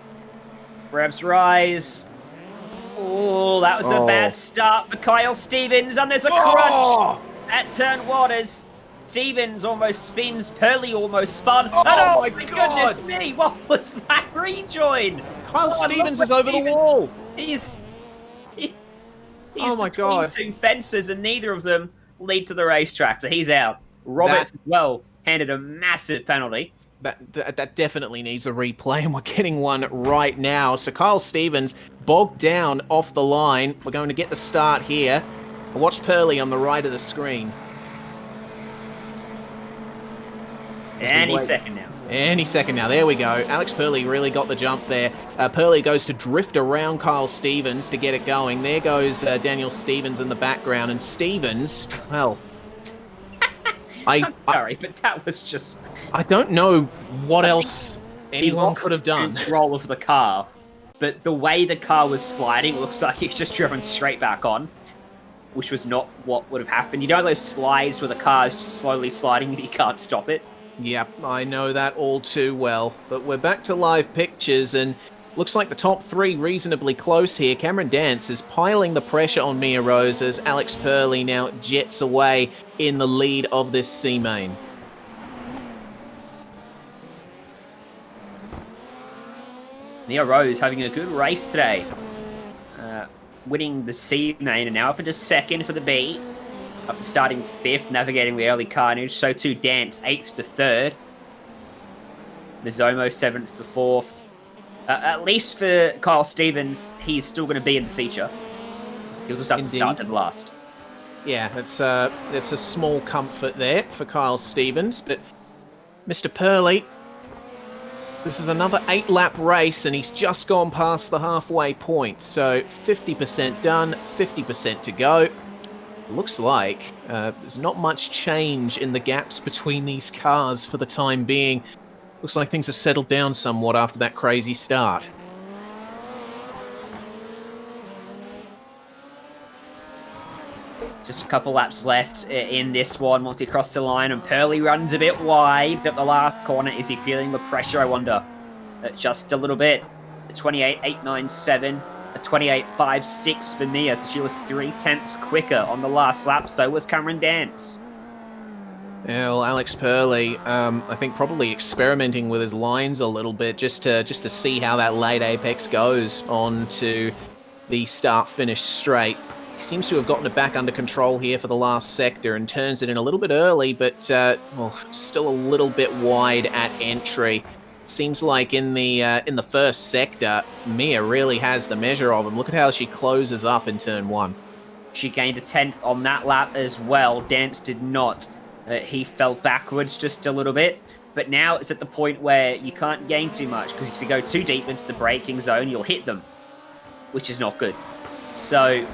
Revs rise. Oh, that was a bad start for Kyle Stevens, and there's a crunch at turn waters. Stevens almost spins, Purley almost spun. Oh my God. Goodness me, what was that rejoin? Kyle Stevens is over the wall. He's oh my between God. 2 fences, and neither of them lead to the racetrack, so he's out. Roberts as well handed a massive penalty. That definitely needs a replay, and we're getting one right now. So Kyle Stevens bogged down off the line. We're going to get the start here. Watch Purley on the right of the screen. Any second now. Any second now. There we go. Alex Purley really got the jump there. Purley goes to drift around Kyle Stevens to get it going. There goes Daniel Stevens in the background. And Stevens, well... I'm sorry, but that was just... I don't know what else anyone could have done. Control of the car, but the way the car was sliding looks like he's just driven straight back on, which was not what would have happened. You know those slides where the car is just slowly sliding and you can't stop it? Yep, I know that all too well. But we're back to live pictures, and looks like the top 3 reasonably close here. Cameron Dance is piling the pressure on Mia Rose as Alex Purley now jets away in the lead of this C main. Mia Rose having a good race today. Winning the C main and now up into 2nd for the B. After starting 5th, navigating the early carnage. So too Dance, 8th to 3rd. Mizomo, 7th to 4th. At least for Kyle Stevens, he's still going to be in the feature. He'll just have to start at last. Yeah, it's a small comfort there for Kyle Stevens, but Mr. Purley, this is another 8-lap race, and he's just gone past the halfway point. So 50% done, 50% to go. Looks like there's not much change in the gaps between these cars for the time being. Looks like things have settled down somewhat after that crazy start. Just a couple laps left in this one. Once he crossed the line, and Purley runs a bit wide at the last corner. Is he feeling the pressure, I wonder? Just a little bit. A 28.897, a 28.56 for Mia. So she was 0.3 quicker on the last lap. So was Cameron Dance. Yeah, well, Alex Purley, I think probably experimenting with his lines a little bit just to see how that late apex goes on to the start-finish straight. He seems to have gotten it back under control here for the last sector and turns it in a little bit early, but well, still a little bit wide at entry. Seems like in the first sector, Mia really has the measure of him. Look at how she closes up in turn 1. She gained a 10th on that lap as well. Dance did not. He fell backwards just a little bit. But now it's at the point where you can't gain too much, because if you go too deep into the braking zone, you'll hit them, which is not good. So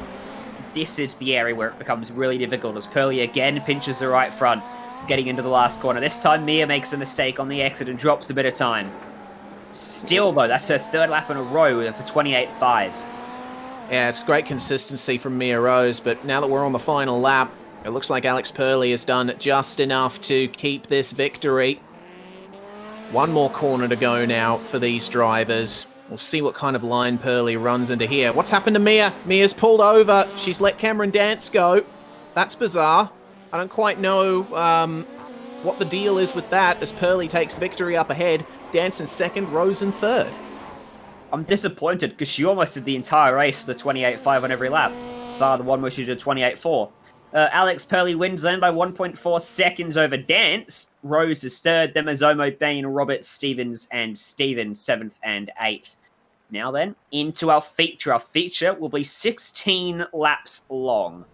this is the area where it becomes really difficult, as Purley again pinches the right front, getting into the last corner. This time Mia makes a mistake on the exit and drops a bit of time. Still, though, that's her 3rd lap in a row with a 28.5. Yeah, it's great consistency from Mia Rose, but now that we're on the final lap, it looks like Alex Purley has done just enough to keep this victory. One more corner to go now for these drivers. We'll see what kind of line Purley runs into here. What's happened to Mia? Mia's pulled over. She's let Cameron Dance go. That's bizarre. I don't quite know what the deal is with that, as Purley takes victory up ahead. Dance in 2nd, Rose in 3rd. I'm disappointed, because she almost did the entire race with a 28.5 on every lap, bar the one where she did 28.4. Alex Purley wins then by 1.4 seconds over Dance. Rose is 3rd, then Mazomo, Bain, Roberts, Stevens, and Steven 7th and 8th. Now then, into our feature. Our feature will be 16 laps long.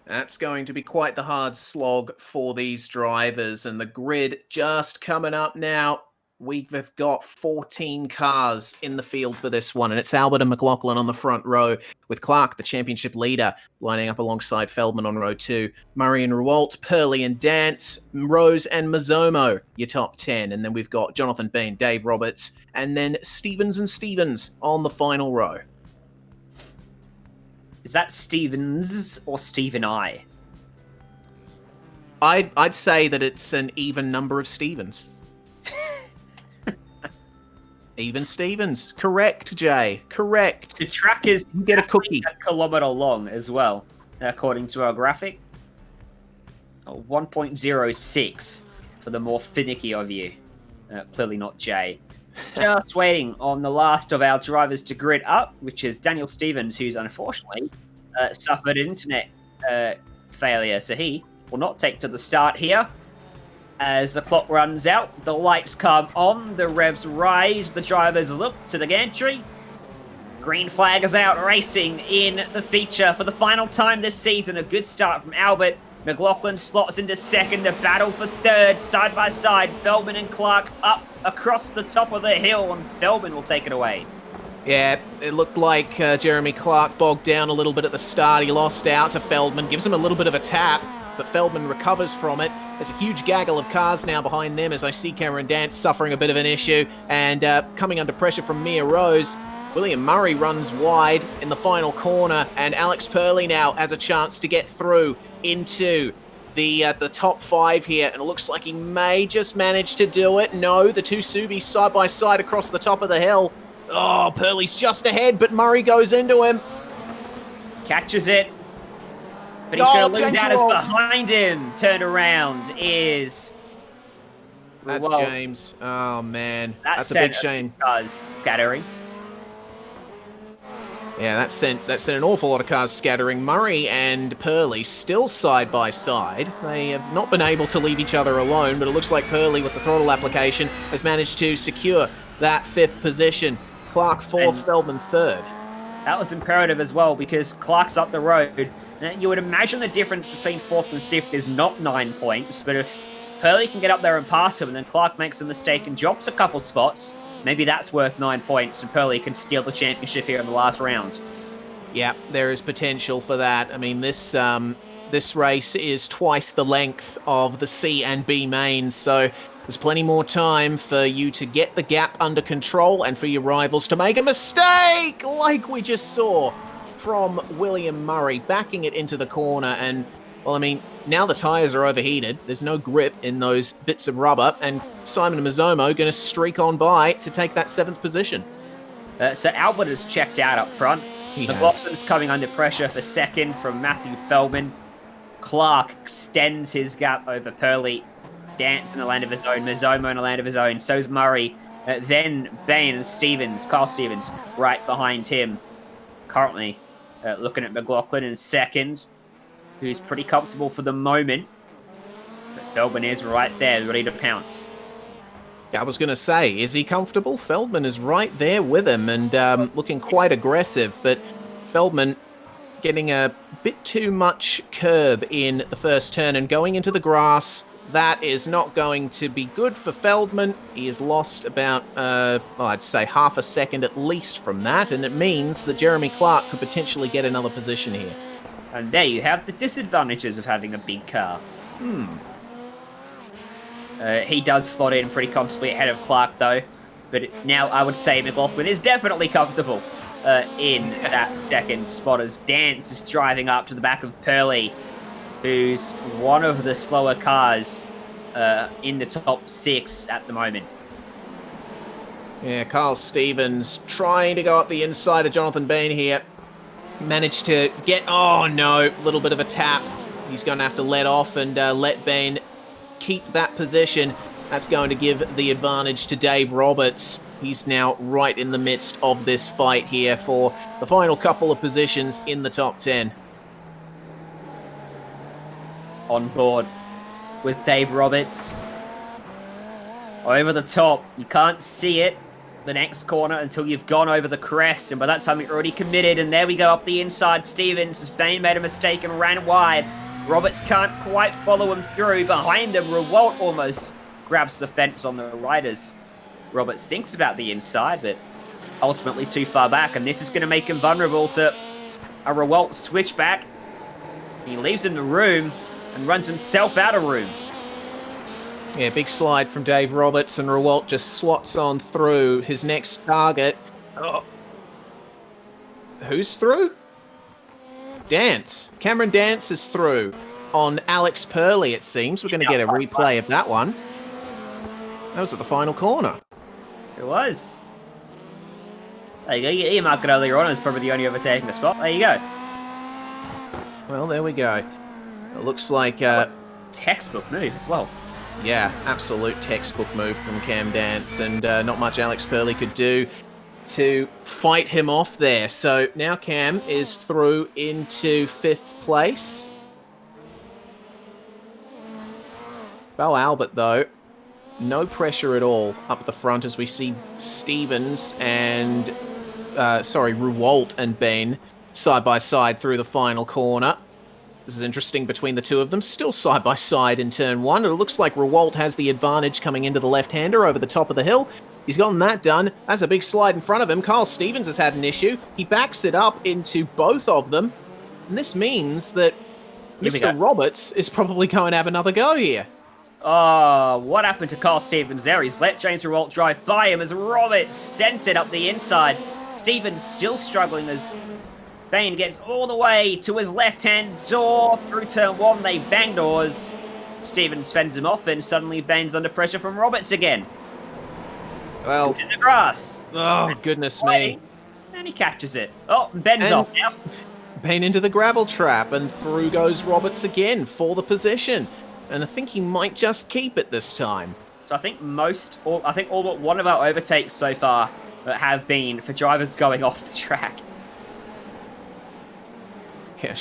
That's going to be quite the hard slog for these drivers, and the grid just coming up now. We've got 14 cars in the field for this one, and it's Albert and McLaughlin on the front row, with Clarke, the championship leader, lining up alongside Feldman on row 2. Murray and Rualt, Purley and Dance, Rose and Mazomo, your top 10. And then we've got Jonathan Bean, Dave Roberts, and then Stevens and Stevens on the final row. Is that Stevens or Stephen I? I'd say that it's an even number of Stevens. Even Stevens. Correct, Jay. Correct. The track is you get a cookie. A kilometre long as well, according to our graphic. 1.06 for the more finicky of you. Clearly not Jay. Just waiting on the last of our drivers to grid up, which is Daniel Stevens, who's unfortunately suffered internet failure. So he will not take to the start here. As the clock runs out, the lights come on, the revs rise, the drivers look to the gantry. Green flag is out, racing in the feature for the final time this season. A good start from Albert. McLaughlin slots into 2nd, the battle for 3rd, side by side. Feldman and Clarke up across the top of the hill, and Feldman will take it away. Yeah, it looked like Jeremy Clarke bogged down a little bit at the start. He lost out to Feldman, gives him a little bit of a tap, but Feldman recovers from it. There's a huge gaggle of cars now behind them, as I see Cameron Dance suffering a bit of an issue, and coming under pressure from Mia Rose. William Murray runs wide in the final corner, and Alex Purley now has a chance to get through into the top 5 here, and it looks like he may just manage to do it. No, the two Subis side by side across the top of the hill. Oh, Purley's just ahead, but Murray goes into him. Catches it. But he's going to lose out as behind him. Turned around is... That's James. Oh, man. That's a big shame. Scattering. Yeah, that sent an awful lot of cars scattering. Murray and Purley still side by side. They have not been able to leave each other alone, but it looks like Purley, with the throttle application, has managed to secure that 5th position. Clarke 4th, Feldman 3rd. That was imperative as well, because Clarke's up the road. Now, you would imagine the difference between 4th and 5th is not 9 points, but if Purley can get up there and pass him, and then Clarke makes a mistake and drops a couple spots, maybe that's worth 9 points, and Purley can steal the championship here in the last round. Yeah, there is potential for that. I mean, this race is twice the length of the C and B mains, so there's plenty more time for you to get the gap under control and for your rivals to make a mistake, like we just saw from William Murray, backing it into the corner. And, well, I mean, now the tyres are overheated. There's no grip in those bits of rubber, and Simon Mazzomo going to streak on by to take that 7th position. So Albert has checked out up front. McLaughlin's coming under pressure for 2nd from Matthew Feldman. Clarke extends his gap over Purley. Dance in a land of his own. Mazzomo in a land of his own. So's Murray. Then Bain and Stevens, Carl Stevens, right behind him. Currently looking at McLaughlin in 2nd, who's pretty comfortable for the moment. But Feldman is right there, ready to pounce. I was going to say, is he comfortable? Feldman is right there with him and looking quite aggressive, but Feldman getting a bit too much curb in the first turn and going into the grass. That is not going to be good for Feldman. He has lost about, I'd say half a second at least from that, and it means that Jeremy Clarke could potentially get another position here. And there you have the disadvantages of having a big car. He does slot in pretty comfortably ahead of Clarke, though. But now I would say McLaughlin is definitely comfortable in that 2nd spot as Dance is driving up to the back of Purley, who's one of the slower cars in the top 6 at the moment. Yeah, Carl Stevens trying to go up the inside of Jonathan Bain here. Managed to get, oh no, a little bit of a tap. He's going to have to let off and let Bain keep that position. That's going to give the advantage to Dave Roberts. He's now right in the midst of this fight here for the final couple of positions in the top 10. On board with Dave Roberts. Over the top. You can't see it, the next corner, until you've gone over the crest, and by that time you're already committed, and there we go up the inside. Stevens, as Bain made a mistake and ran wide. Roberts can't quite follow him through. Behind him, Revolt almost grabs the fence on the riders. Roberts thinks about the inside, but ultimately too far back, and this is going to make him vulnerable to a Revolt switchback. He leaves him the room and runs himself out of room. Yeah, big slide from Dave Roberts, and Revolt just slots on through his next target. Oh. Who's through? Dance. Cameron Dance is through on Alex Purley, it seems. We're going to get a replay of that one. That was at the final corner. It was. There you go. You marked it earlier on as probably the only overtaking the spot. There you go. Well, there we go. It looks like... textbook move as well. Yeah, absolute textbook move from Cam Dance, and not much Alex Purley could do to fight him off there. So now Cam is through into 5th place. Bo Albert, though, no pressure at all up the front as we see Stevens and, Ruwalt and Ben side by side through the final corner. This is interesting between the two of them. Still side by side in turn 1. It looks like Revolt has the advantage coming into the left-hander over the top of the hill. He's gotten that done. That's a big slide in front of him. Carl Stevens has had an issue. He backs it up into both of them. And this means that Mr. Roberts is probably going to have another go here. Oh, what happened to Carl Stevens there? He's let James Revolt drive by him as Roberts sent it up the inside. Stevens still struggling as Bain gets all the way to his left-hand door through turn 1. They bang doors. Stevens fends him off, and suddenly Bain's under pressure from Roberts again. Well, he's in the grass. Oh, goodness me. And he catches it. Oh, Ben's off now. Bain into the gravel trap, and through goes Roberts again for the position. And I think he might just keep it this time. So I think all but one of our overtakes so far have been for drivers going off the track. Yeah,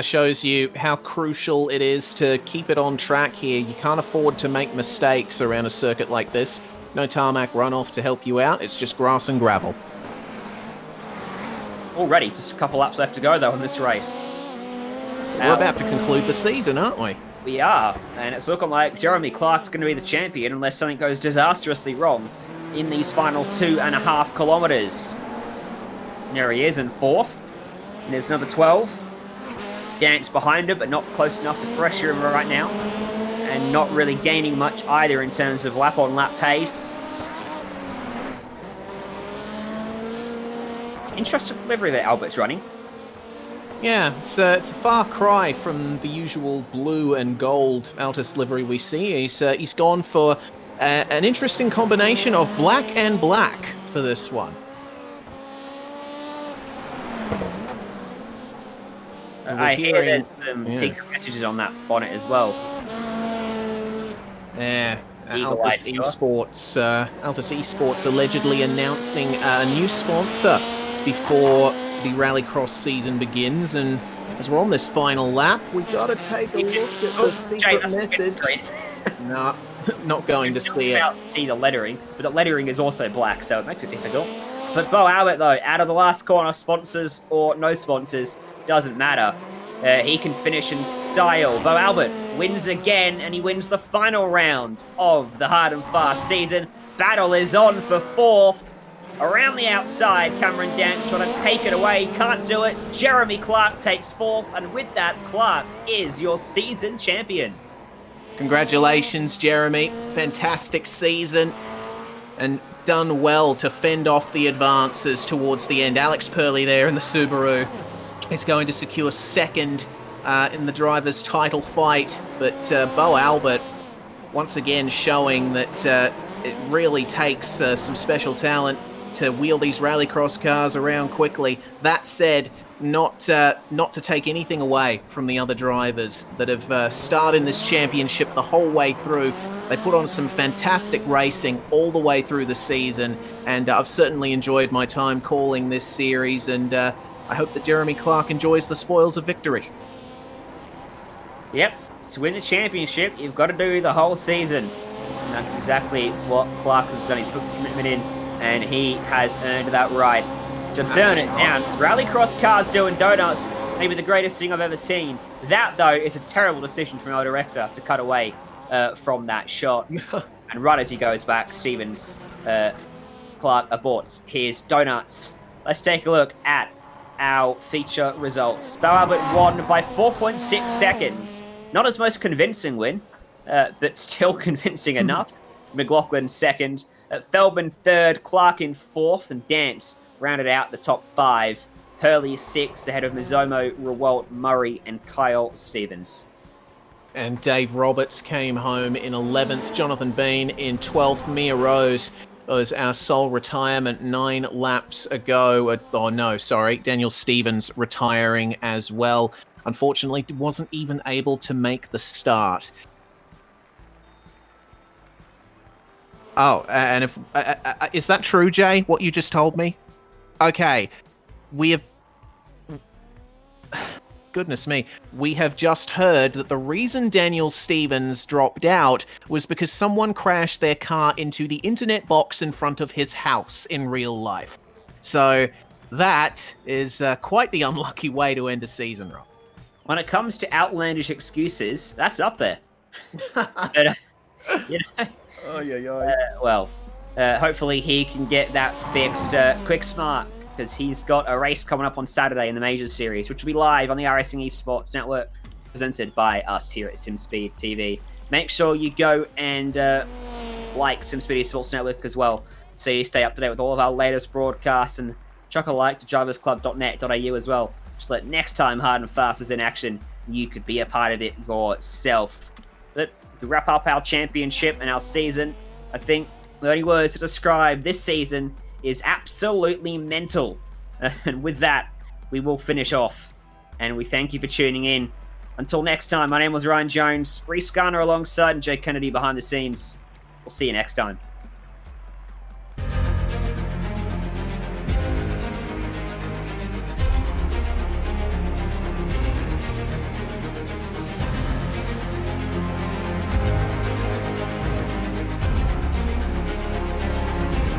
shows you how crucial it is to keep it on track here. You can't afford to make mistakes around a circuit like this. No tarmac runoff to help you out. It's just grass and gravel. Already, just a couple laps left to go, though, in this race. we're about to conclude the season, aren't we? We are, and it's looking like Jeremy Clark's going to be the champion unless something goes disastrously wrong in these final 2.5 kilometers. And there he is in 4th, and there's number 12. Dance behind him, but not close enough to pressure him right now, and not really gaining much either in terms of lap-on-lap pace. Interesting delivery that Albert's running. Yeah, it's a far cry from the usual blue and gold Altus livery we see. He's gone for an interesting combination of black and black for this one. I hear there's some secret messages on that bonnet as well. Yeah, Altus Esports allegedly announcing a new sponsor before the Rallycross season begins, and as we're on this final lap, we've got to take a look at the secret message. No, not going to see it. See the lettering, but the lettering is also black, so it makes it difficult. But Bo Albert, though, out of the last corner, sponsors or no sponsors, doesn't matter. He can finish in style. Bo Albert wins again, and he wins the final round of the Hard and Fast season. Battle is on for 4th. Around the outside, Cameron Dance trying to take it away. Can't do it. Jeremy Clarke takes 4th, and with that, Clarke is your season champion. Congratulations, Jeremy. Fantastic season, and done well to fend off the advances towards the end. Alex Purley there in the Subaru is going to secure 2nd in the driver's title fight, but Bo Albert once again showing that it really takes some special talent to wheel these rallycross cars around quickly. That said, not to take anything away from the other drivers that have starred in this championship the whole way through. They put on some fantastic racing all the way through the season, and I've certainly enjoyed my time calling this series, and I hope that Jeremy Clarke enjoys the spoils of victory. Yep, to win the championship, you've got to do the whole season. And that's exactly what Clarke has done. He's put the commitment in, and he has earned that right to burn it down. Rallycross cars doing donuts, maybe the greatest thing I've ever seen. That, though, is a terrible decision from our director to cut away from that shot. And right as he goes back, Stevens, Clarke aborts his donuts. Let's take a look at our feature results. Bo Albert won by 4.6 seconds. Not his most convincing win, but still convincing enough. McLaughlin 2nd, Feldman 3rd, Clarke in 4th, and Dance rounded out the top 5. Hurley 6th, ahead of Mizomo, Rewalt, Murray, and Kyle Stevens. And Dave Roberts came home in 11th. Jonathan Bean in 12th. Mia Rose was our sole retirement 9 laps ago. Daniel Stevens retiring as well. Unfortunately, wasn't even able to make the start. Oh, and if is that true, Jay, what you just told me? Okay, we have... Goodness me, we have just heard that the reason Daniel Stevens dropped out was because someone crashed their car into the internet box in front of his house in real life. So that is quite the unlucky way to end a season, Rob. When it comes to outlandish excuses, that's up there. But, you know, hopefully he can get that fixed quick smart, because he's got a race coming up on Saturday in the Majors Series, which will be live on the RSing Esports Network, presented by us here at SimSpeed TV. Make sure you go and like SimSpeed Esports Network as well, so you stay up to date with all of our latest broadcasts, and chuck a like to driversclub.net.au as well, so that next time Hard and Fast is in action, you could be a part of it yourself. But to wrap up our championship and our season, I think the only words to describe this season is absolutely mental. And with that, we will finish off. And we thank you for tuning in. Until next time, my name was Ryan Jones, Reese Garner alongside Jay Kennedy behind the scenes. We'll see you next time.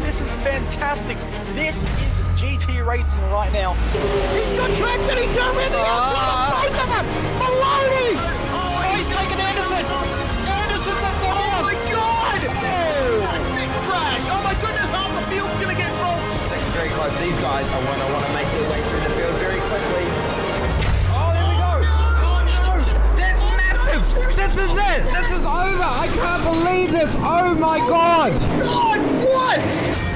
This is fantastic. This is GT Racing right now. He's got traction, he's going around the outside of both of them! Maloney! Oh, he's taking Anderson! Anderson's up to Oh my god! Big crash! Oh my goodness, half the field's gonna get rolled! Second very close. These guys are want to make their way through the field very quickly. Oh, there we go! Oh no! That's massive! This is it! This is over! I can't believe this! Oh my god! God, what?